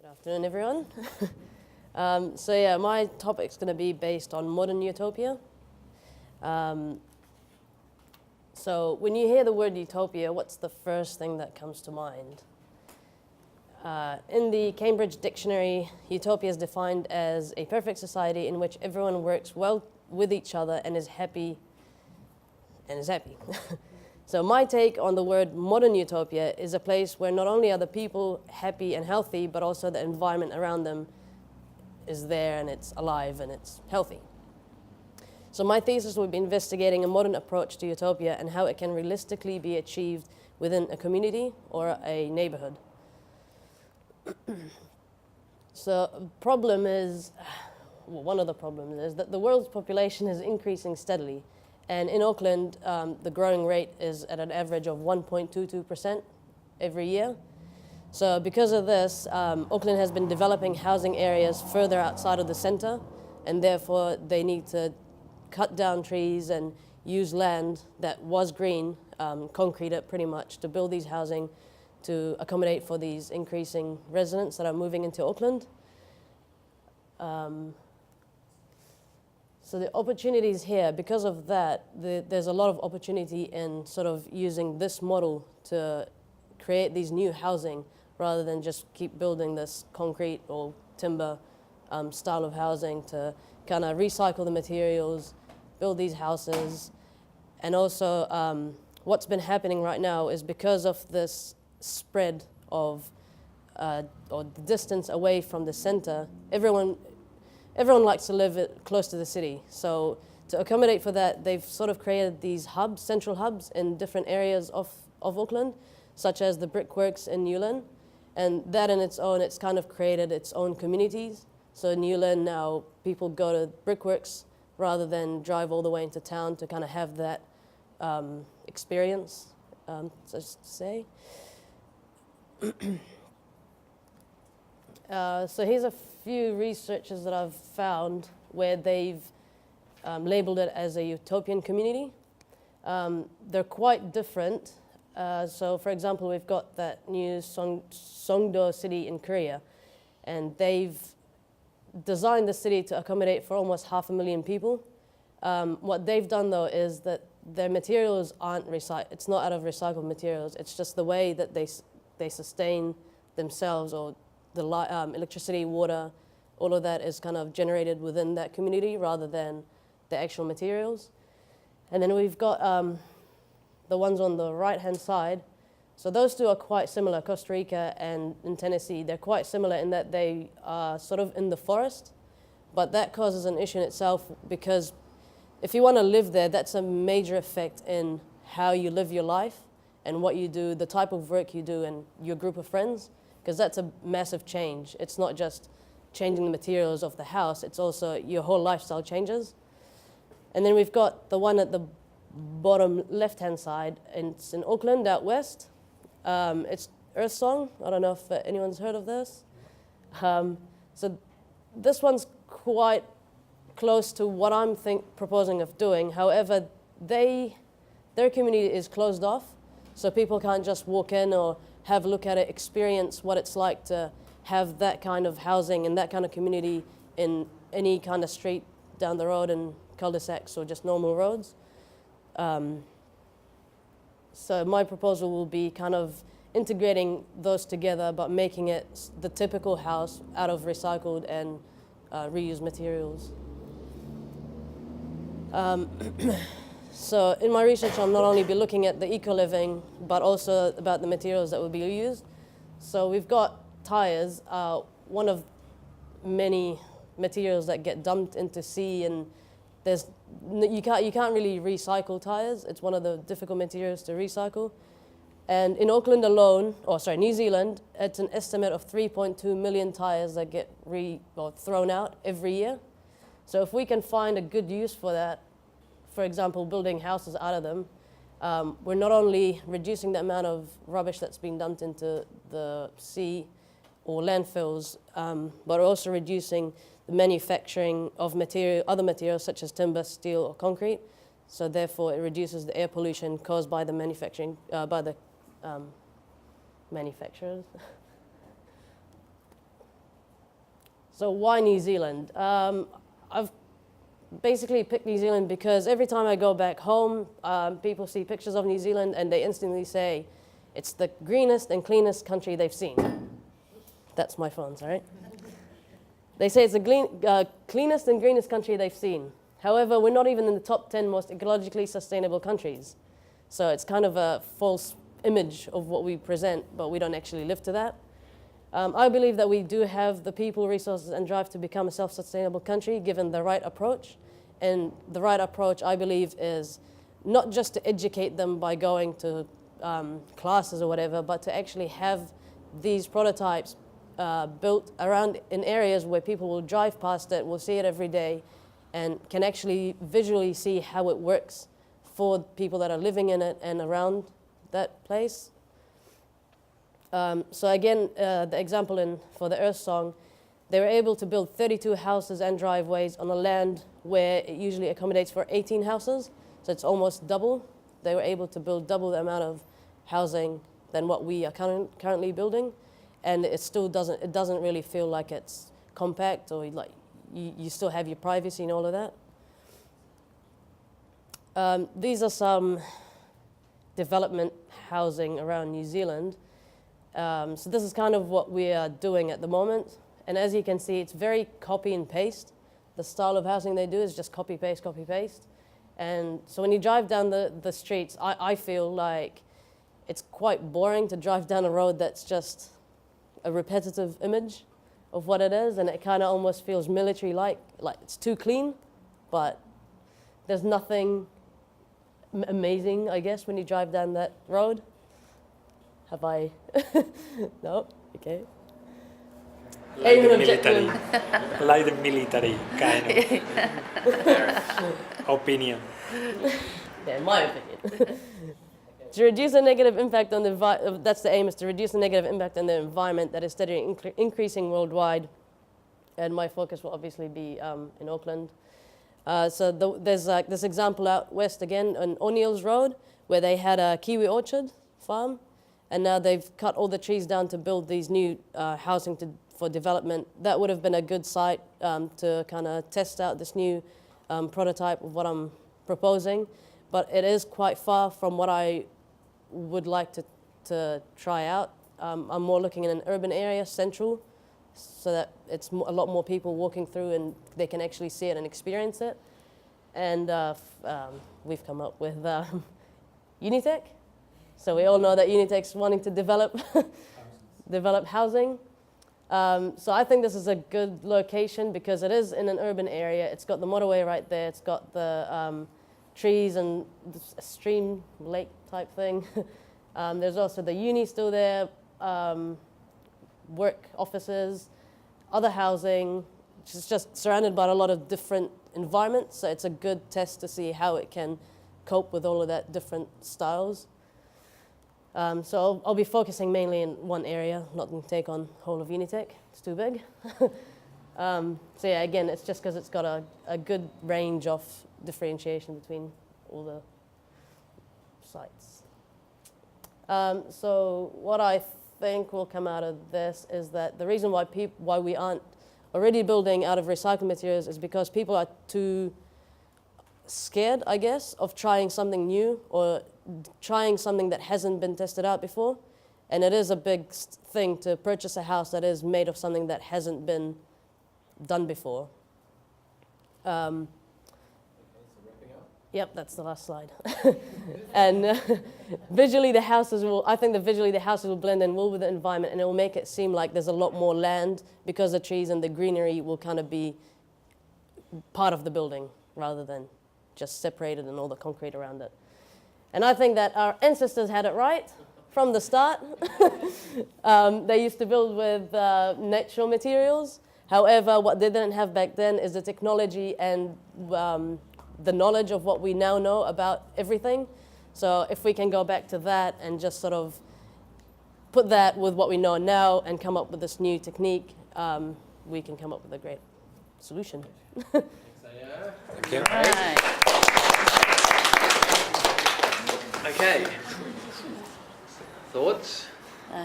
Afternoon, everyone. My topic's going to be based on modern utopia. So when you hear the word utopia, what's the first thing that comes to mind? In the Cambridge Dictionary, utopia is defined as a perfect society in which everyone works well with each other and is happy. So my take on the word modern utopia is a place where not only are the people happy and healthy, but also the environment around them is there and it's alive and it's healthy. So my thesis will be investigating a modern approach to utopia and how it can realistically be achieved within a community or a neighborhood. So problem is, well, one of the problems is that the world's population is increasing steadily. And in Auckland, the growing rate is at an average of 1.22% every year. So because of this, Auckland has been developing housing areas further outside of the center, and therefore they need to cut down trees and use land that was green, concrete it pretty much, to build these housing to accommodate for these increasing residents that are moving into Auckland. So the opportunities here, because of that, there's a lot of opportunity in sort of using this model to create these new housing rather than just keep building this concrete or timber style of housing to kind of recycle the materials, build these houses. And also what's been happening right now is because of this spread of, or the distance away from the center, everyone likes to live close to the city. So to accommodate for that, they've sort of created these hubs, central hubs in different areas of Auckland, such as the Brickworks in Newland. And that in its own, it's kind of created its own communities. So in Newland now, people go to Brickworks rather than drive all the way into town to kind of have that experience, just to say. So here's a few researches that I've found where they've labeled it as a utopian community. They're quite different. So for example, we've got that new Songdo city in Korea, and they've designed the city to accommodate for almost 500,000 people. What they've done though is that their materials aren't recycled. It's not out of recycled materials. It's just the way that they sustain themselves, or the electricity, water, all of that is kind of generated within that community rather than the actual materials. And then we've got the ones on the right-hand side. So those two are quite similar, Costa Rica and in Tennessee. They're quite similar in that they are sort of in the forest, but that causes an issue in itself because if you want to live there, that's a major effect in how you live your life and what you do, the type of work you do, and your group of friends, because that's a massive change. It's not just changing the materials of the house, it's also your whole lifestyle changes. And then we've got the one at the bottom left-hand side, and it's in Auckland, out west. It's Earth Song. I don't know if anyone's heard of this. So this one's quite close to what I'm proposing of doing. However, their community is closed off, so people can't just walk in or have a look at it, experience what it's like to have that kind of housing and that kind of community in any kind of street down the road in cul-de-sacs or just normal roads. So my proposal will be kind of integrating those together, but making it the typical house out of recycled and reused materials. So in my research, I'll not only be looking at the eco-living, but also about the materials that will be used. So we've got tires, one of many materials that get dumped into sea, and you can't really recycle tires. It's one of the difficult materials to recycle. And in Auckland alone, New Zealand, it's an estimate of 3.2 million tires that get thrown out every year. So if we can find a good use for that, for example, building houses out of them, we're not only reducing the amount of rubbish that's being dumped into the sea or landfills, but also reducing the manufacturing of other materials such as timber, steel, or concrete. So therefore, it reduces the air pollution caused by the manufacturers. So why New Zealand? I've basically picked New Zealand because every time I go back home, people see pictures of New Zealand and they instantly say, it's the greenest and cleanest country they've seen. That's my phone, sorry. They say it's the cleanest and greenest country they've seen. However, we're not even in the top 10 most ecologically sustainable countries. So it's kind of a false image of what we present, but we don't actually live to that. I believe that we do have the people, resources, and drive to become a self-sustainable country given the right approach. And the right approach, I believe, is not just to educate them by going to classes or whatever, but to actually have these prototypes built around in areas where people will drive past it, will see it every day, and can actually visually see how it works for people that are living in it and around that place. So again, the example for the Earth Song, they were able to build 32 houses and driveways on a land where it usually accommodates for 18 houses, so it's almost double. They were able to build double the amount of housing than what we are currently building, and it still doesn't really feel like it's compact, or like you still have your privacy and all of that. These are some development housing around New Zealand. So this is kind of what we are doing at the moment. And as you can see, it's very copy and paste. The style of housing they do is just copy, paste, copy, paste. And so when you drive down the streets, I feel like it's quite boring to drive down a road that's just a repetitive image of what it is. And it kind of almost feels military-like it's too clean, but there's nothing amazing, I guess, when you drive down that road. Have I? No? Okay. Like the military. Like the military kind of opinion. Yeah, in my opinion. To reduce the negative impact on the that's the aim, is to reduce the negative impact on the environment that is steadily increasing worldwide. And my focus will obviously be in Auckland. So there's this example out west again on O'Neill's Road, where they had a kiwi orchard farm, and now they've cut all the trees down to build these new housing for development. That would have been a good site to kind of test out this new prototype of what I'm proposing, but it is quite far from what I would like to try out. I'm more looking in an urban area, central, so that it's a lot more people walking through and they can actually see it and experience it. And we've come up with Unitec. So we all know that Unitec's wanting to develop housing. So I think this is a good location because it is in an urban area. It's got the motorway right there. It's got the trees and a stream, lake type thing. There's also the uni still there, work offices, other housing. It's just surrounded by a lot of different environments. So it's a good test to see how it can cope with all of that different styles. So I'll be focusing mainly in one area, not going to take on whole of Unitec. It's too big. So yeah, again, it's just because it's got a good range of differentiation between all the sites. So what I think will come out of this is that the reason why we aren't already building out of recycled materials is because people are too scared, I guess, of trying something new or trying something that hasn't been tested out before. And it is a big thing to purchase a house that is made of something that hasn't been done before. Yep, that's the last slide. And visually the houses will blend in well with the environment, and it will make it seem like there's a lot more land because the trees and the greenery will kind of be part of the building rather than just separated and all the concrete around it. And I think that our ancestors had it right from the start. They used to build with natural materials. However, what they didn't have back then is the technology and the knowledge of what we now know about everything. So if we can go back to that and just sort of put that with what we know now and come up with this new technique, we can come up with a great solution. Thanks, Ayah. Thank you. Right. Okay. Thoughts?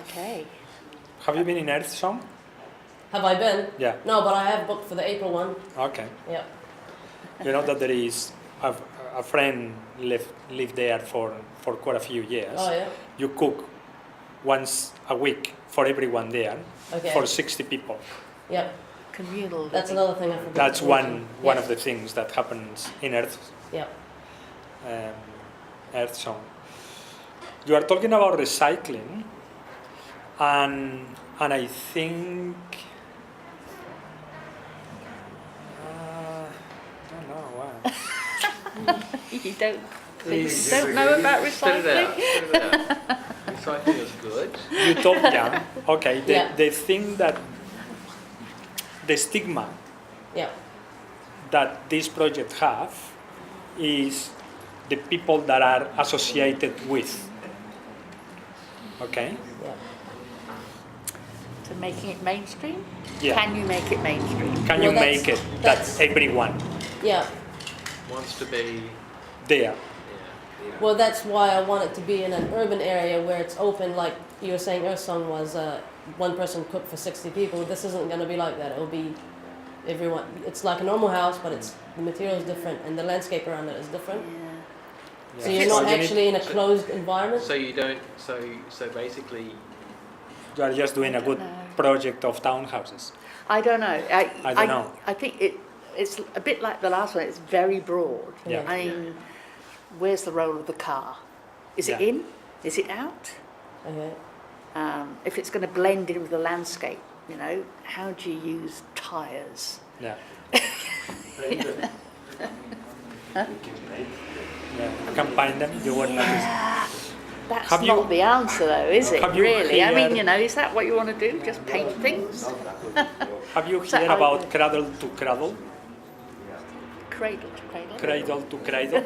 Okay. Have you been in Earth Song? Have I been? Yeah. No, but I have booked for the April one. Okay. Yeah. You know that there is a friend lived there for quite a few years. Oh yeah. You cook once a week for everyone there, Okay. for 60 people. Yep. Communal. That's another thing I forgot. That's to one mention. of the things that happens in Earth Yeah. Zone. You are talking about recycling, and I think I don't know why. You don't Please. know about Spit it recycling? out. Spit it out. Recycling is good. Utopia. Okay. Yeah. The thing that the stigma Yeah. that this project have is the people that are associated with. Okay? Yeah. To making it mainstream? Yeah. Can you make it mainstream? Can Well, you make it that's- that everyone Yeah. Wants to be. there? Well, that's why I want it to be in an urban area where it's open, like you were saying Earth Song was one person cooked for 60 people. This isn't going to be like that. It'll be everyone. It's like a normal house, but it's the material is different and the landscape around it is different. Yeah. So you're not you need- actually in a closed environment. So you don't. So basically, You are just doing a good project of townhouses. I don't know. I don't know. I think it's a bit like the last one. It's very broad. Yeah. I mean, where's the role of the car? Is it Yeah. in? Is it out? Okay. If it's going to blend in with the landscape, you know, how do you use tyres? Yeah. Yeah. You can find them. You will notice. That's Have not you- the answer, though, is it? Have you Really? I mean, heard- you know, is that what you want to do? Just paint things? Have you So heard I- about cradle to cradle? Cradle to cradle? Cradle to cradle.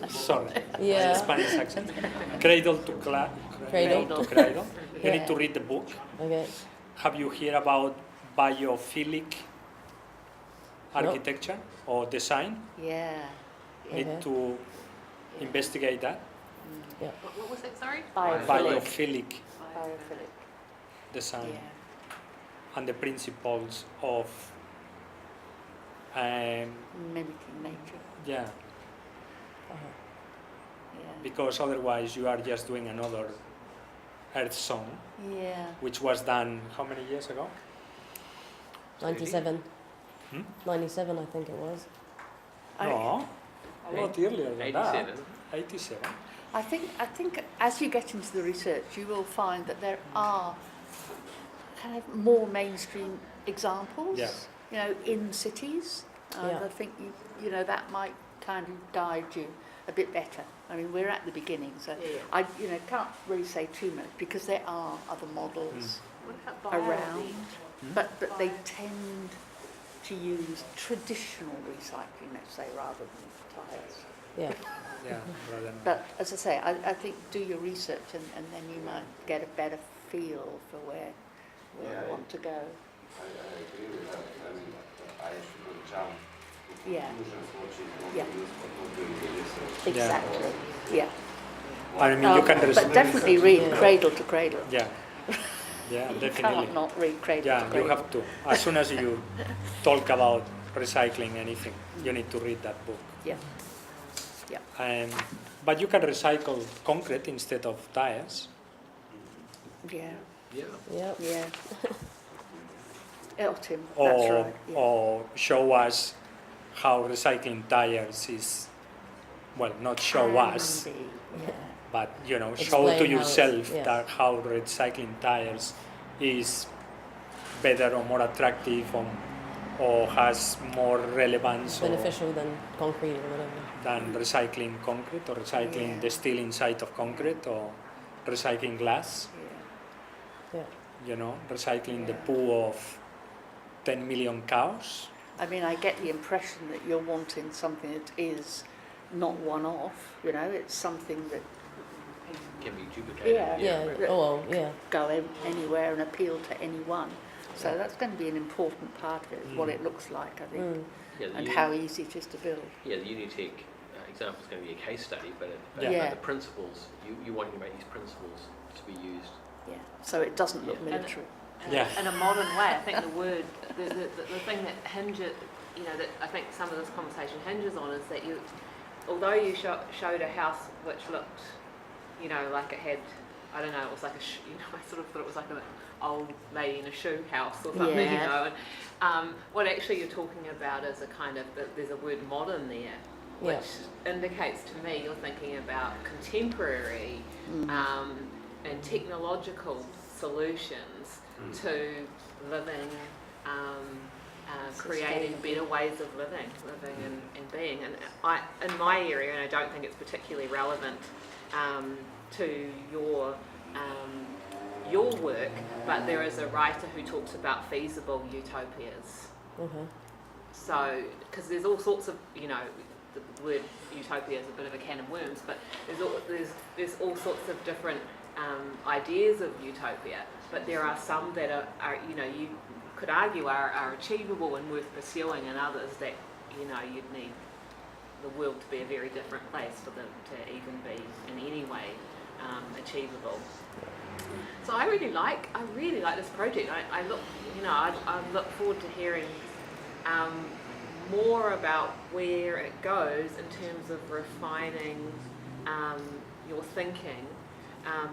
Sorry. Yeah. Spanish accent. Cradle to Cradle. to cradle. You need Yeah. to read the book. Okay. Have you heard about biophilic architecture or design? Yeah. Need Okay. to investigate that. Yeah. What was it, sorry? Biophilic Biophilic. design Yeah. and the principles of Mimicking nature. yeah, Uh-huh. Yeah. because otherwise you are just doing another Earth Song, Yeah. which was done how many years ago? 97. Hmm? 97, I think it was. No, a lot earlier than that. 87. 87. I think as you get into the research, you will find that there are kind of more mainstream examples. Yeah. You know, in cities. And Yeah. I think you know that might kind of guide you a bit better. I mean, we're at the beginning, so Yeah. I can't really say too much because there are other models What about biology? around, but they tend to use traditional recycling, let's say, rather than tyres. Yeah. Yeah, rather than But as I say, I think do your research and then you might get a better feel for where you want to go. I agree with that. I mean, I should jump to Yeah. conclusions what is not Yeah. used but not doing the research. Exactly. Yeah. I mean, you can But definitely read Yeah. Cradle to Cradle. yeah, yeah, You definitely. can't not read Cradle Yeah, to Cradle. you have to. As soon as you talk about recycling anything, you need to read that book. Yeah. Yeah. But you can recycle concrete instead of tires. Yeah. Yeah. Yeah. Yeah. Eltim, that's Or, right. Yeah. or show us how recycling tires is, well, not show us, Can be, yeah. but you know, Explain show to how it's- yourself yeah. that how recycling tires is better or more attractive or has more relevance or Beneficial than concrete or whatever. than recycling concrete or recycling Yeah. the steel inside of concrete or recycling glass, Yeah. Yeah. you know, recycling the Yeah. poo of 10 million cows. I mean, I get the impression that you're wanting something that is not one-off, you know, it's something that Can be duplicated. Yeah. Yeah. right. Oh, well, yeah. go anywhere and appeal to anyone. So that's going to be an important part of it, is what it looks like, I think, Mm. Yeah, the and Uni- how easy it is to build. yeah, the Unitec example is going to be a case study, but Yeah. the principles, you wanting to make these principles to be used. Yeah. So it doesn't look Yeah. military. in a modern way. I think the thing that hinges, that I think some of this conversation hinges on is that although you showed a house which looked, like it had, I don't know, it was like I sort of thought it was like an old lady in a shoe house or something, Yeah. And what actually you're talking about is a kind of, there's a word modern there, which indicates to me you're thinking about contemporary and technological solutions to living, creating better ways of living and being. And in my area, and I don't think it's particularly relevant to your work, but there is a writer who talks about feasible utopias. So, because there's all sorts of, the word utopia is a bit of a can of worms, but there's all sorts of different ideas of utopia, but there are some that are you could argue are achievable and worth pursuing, and others that you'd need the world to be a very different place for them to even be in any way achievable. So I really like this project. I look forward to hearing more about where it goes in terms of refining your thinking,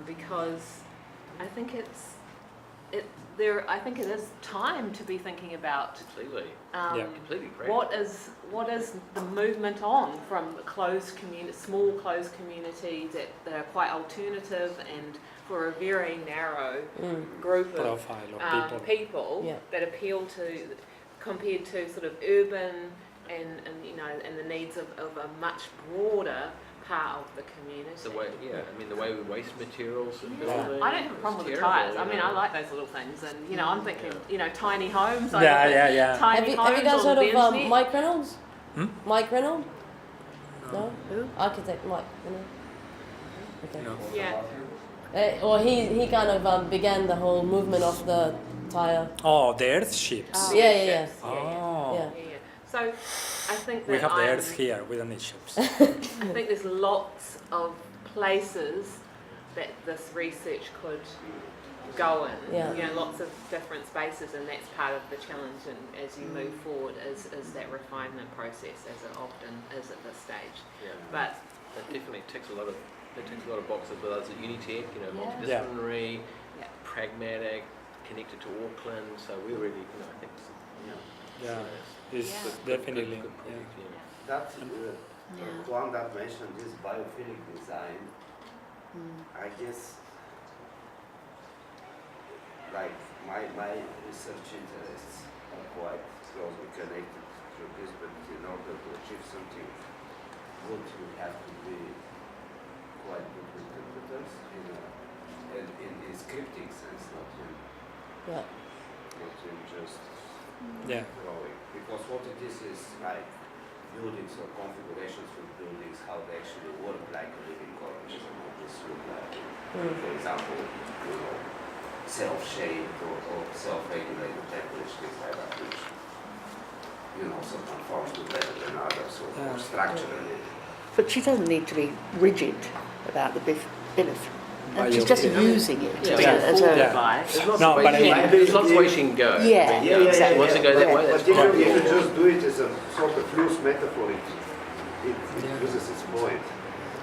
because I think it is time to be thinking about Completely. Completely correct. what is the movement on from small closed communities that are quite alternative and for a very narrow group of Profile of people that appeal to, compared to sort of urban and the needs of a much broader part of the community. The way we waste materials and buildings. I don't have a problem with the terrible, tyres. I like those little things, and I'm thinking, tiny homes. Yeah. Tiny Have homes you guys on heard the of internet. Mike Reynolds? Mike Reynolds? No? Who? Architect Mike. Okay. No. Yeah. Or he kind of began the whole movement of the tire. Oh, the earth ships. Yeah. Oh. Yeah. So I think that We have the earth here, we don't need ships. I think there's lots of places that this research could go in. Yeah. Lots of different spaces, and that's part of the challenge. And as you move forward, is that refinement process, as it often is at this stage. Yeah. But That definitely ticks a lot of boxes with us at Unitec, multidisciplinary, pragmatic, connected to Auckland, so we really, I think, It's Yeah. definitely. good project, That one that mentioned this biophilic design, I guess, like my research interests are quite closely connected to this, but in order to achieve something good, you have to be quite good with computers in the scripting sense, not in just drawing. Because what it is like buildings or configurations of buildings, how they actually work like a living organism, what this look like. For example, self-shaped or self-regulated temperature, things like that, which sometimes forms do better than others, or structurally. But she doesn't need to be rigid about the benefit. And she's just using it as a... There's lots No, of ways but I mean- there's lots of ways she can go. Yeah, exactly. Once it goes that way, that's But if you fine. just do it as a sort of loose metaphor, it loses its point.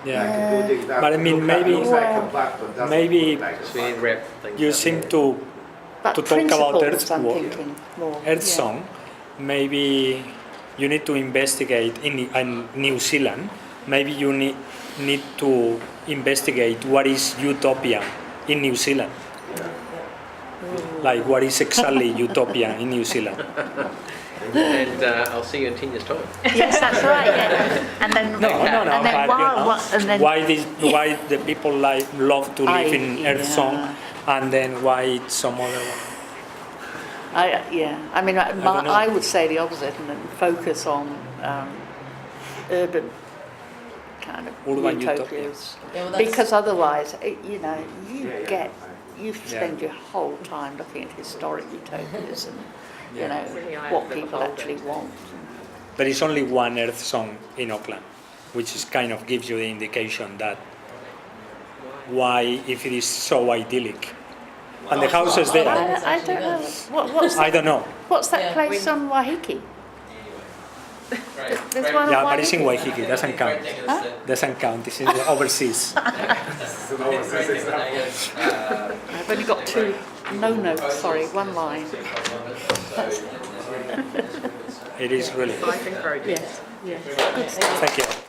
Yeah. Like a building that But I mean, maybe- looks like a bug, but doesn't maybe- look like a So we bug. wrap things You up. seem to But talk about principles, I'm Earth thinking more. Earth Song. Maybe you need to investigate in New Zealand. Maybe you need to investigate what is utopia in New Zealand. Like what is exactly utopia in New Zealand? And I'll see you in 10 years' time. Yes, that's right. Yeah. And then No, and then but, why the people love to live in Earth Song, and then why it's some other one? I mean, don't know. I would say the opposite and then focus on urban kind of Urban utopias. Yeah, well, that's- Because otherwise, you Yeah. spend your whole time looking at historic utopias and Yeah. what people actually want. There is only one Earth Song in Auckland, which is kind of gives you the indication that why, if it is so idyllic, And the house is there. I don't know. What's I don't know. what's that Yeah. place on Waiheke? There's one Yeah, on but it's in Waiheke. Waiheke. Doesn't count. Huh? Doesn't count. It's in the overseas. I've only got two notes. Sorry, one line. It is really. I think very good. Yes. Yes. Good stuff. Thank you.